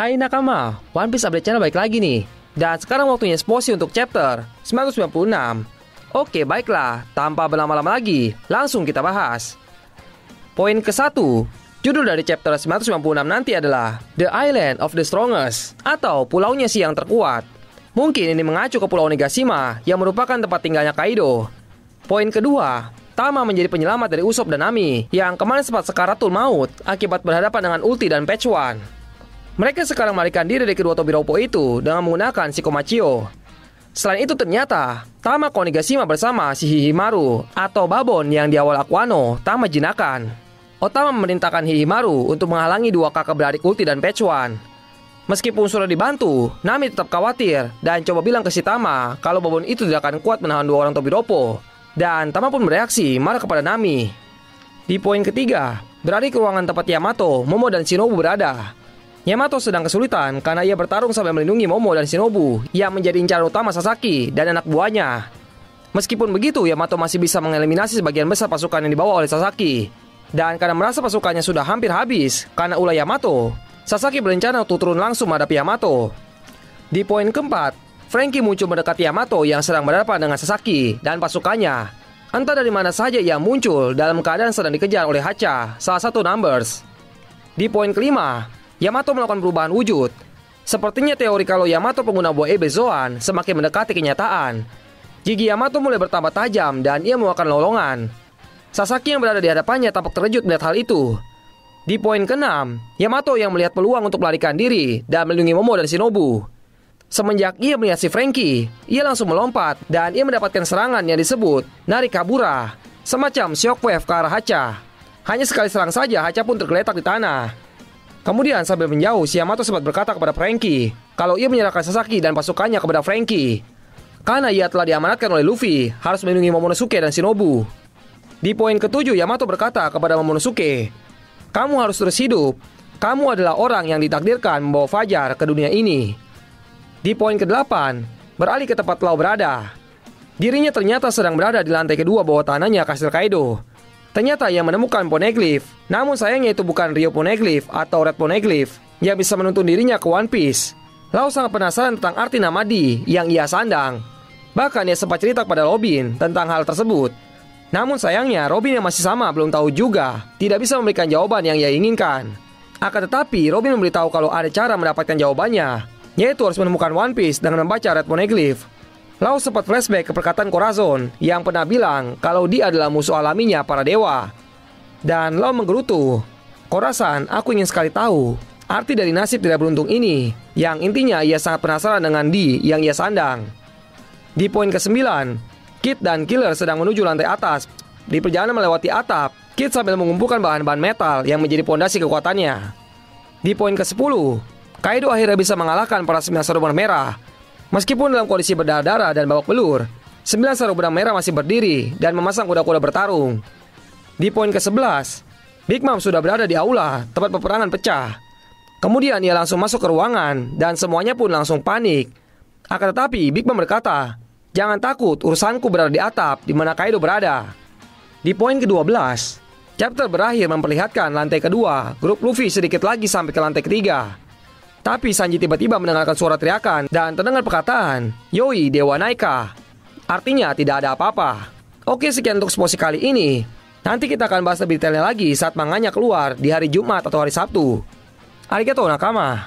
Hai nakama, One Piece Update Channel balik lagi nih. Dan sekarang waktunya eksposi untuk chapter 996. Oke baiklah, tanpa berlama-lama lagi, langsung kita bahas. Poin ke-1, judul dari chapter 996 nanti adalah The Island of the Strongest, atau Pulaunya Si Yang Terkuat. Mungkin ini mengacu ke Pulau Onigashima yang merupakan tempat tinggalnya Kaido. Poin kedua, Tama menjadi penyelamat dari Usopp dan Nami yang kemarin sempat sekaratul maut akibat berhadapan dengan Ulti dan Patch One. Mereka sekarang melarikan diri dari kedua Tobiropo itu dengan menggunakan Shikomachio. Selain itu ternyata Tama ke Onigashima bersama si Hihimaru atau Babon yang di awal Aquano Tama jinakan. Otama memerintahkan Hihimaru untuk menghalangi dua kakak beradik Ulti dan Patch One. Meskipun sudah dibantu, Nami tetap khawatir dan coba bilang ke si Tama kalau Babon itu tidak akan kuat menahan dua orang Tobiropo. Dan Tama pun bereaksi marah kepada Nami. Di poin ketiga, berada di ruangan tempat Yamato, Momo dan Shinobu berada. Yamato sedang kesulitan karena ia bertarung sambil melindungi Momo dan Shinobu yang menjadi incaran utama Sasaki dan anak buahnya. Meskipun begitu, Yamato masih bisa mengeliminasi sebagian besar pasukan yang dibawa oleh Sasaki. Dan karena merasa pasukannya sudah hampir habis karena ulah Yamato, Sasaki berencana untuk turun langsung menghadapi Yamato. Di poin keempat, Franky muncul mendekati Yamato yang sedang berhadapan dengan Sasaki dan pasukannya. Entah dari mana saja ia muncul dalam keadaan sedang dikejar oleh Hacha, salah satu Numbers. Di poin kelima, Yamato melakukan perubahan wujud. Sepertinya teori kalau Yamato pengguna buah Ebe Zoan semakin mendekati kenyataan. Gigi Yamato mulai bertambah tajam dan ia mengeluarkan lolongan. Sasaki yang berada di hadapannya tampak terkejut melihat hal itu. Di poin keenam, Yamato yang melihat peluang untuk melarikan diri dan melindungi Momo dan Shinobu. Semenjak ia melihat si Franky, ia langsung melompat dan ia mendapatkan serangan yang disebut Narikabura, semacam shockwave ke arah Hacha. Hanya sekali serang saja Hacha pun tergeletak di tanah. Kemudian sambil menjauh, si Yamato sempat berkata kepada Franky kalau ia menyerahkan Sasaki dan pasukannya kepada Franky karena ia telah diamanatkan oleh Luffy harus melindungi Momonosuke dan Shinobu. Di poin ketujuh, Yamato berkata kepada Momonosuke, "Kamu harus terus hidup. Kamu adalah orang yang ditakdirkan membawa Fajar ke dunia ini." Di poin ke-8, beralih ke tempat Lau berada. Dirinya ternyata sedang berada di lantai kedua bawah tanahnya Kastil Kaido. Ternyata ia menemukan Poneglyph, namun sayangnya itu bukan Rio Poneglyph atau Red Poneglyph yang bisa menuntun dirinya ke One Piece. Lau sangat penasaran tentang arti nama Di yang ia sandang. Bahkan ia sempat cerita kepada Robin tentang hal tersebut. Namun sayangnya Robin yang masih sama belum tahu juga, tidak bisa memberikan jawaban yang ia inginkan. Akan tetapi Robin memberitahu kalau ada cara mendapatkan jawabannya, yaitu harus menemukan One Piece dengan membaca Red Poneglyph. Lau sempat flashback ke perkataan Corazon yang pernah bilang kalau dia adalah musuh alaminya para dewa. Dan Lau menggerutu, "Corazon, aku ingin sekali tahu arti dari nasib tidak beruntung ini." Yang intinya ia sangat penasaran dengan Di yang ia sandang. Di poin ke-9, Kid dan Killer sedang menuju lantai atas. Di perjalanan melewati atap, Kid sambil mengumpulkan bahan-bahan metal yang menjadi pondasi kekuatannya. Di poin ke-10, Kaido akhirnya bisa mengalahkan para 9 Saru Benang Merah. Meskipun dalam kondisi berdarah-darah dan babak belur, 9 Saru Benang Merah masih berdiri dan memasang kuda-kuda bertarung. Di poin ke-11, Big Mom sudah berada di aula tempat peperangan pecah. Kemudian ia langsung masuk ke ruangan dan semuanya pun langsung panik. Akan tetapi Big Mom berkata, "Jangan takut, urusanku berada di atap di mana Kaido berada." Di poin ke-12, chapter berakhir memperlihatkan lantai kedua, grup Luffy sedikit lagi sampai ke lantai ketiga. Tapi Sanji tiba-tiba mendengarkan suara teriakan dan terdengar perkataan, "Yoi, Dewa Naika." Artinya tidak ada apa-apa. Oke, sekian untuk eksposi kali ini. Nanti kita akan bahas lebih detailnya lagi saat manganya keluar di hari Jumat atau hari Sabtu. Arigatou nakama.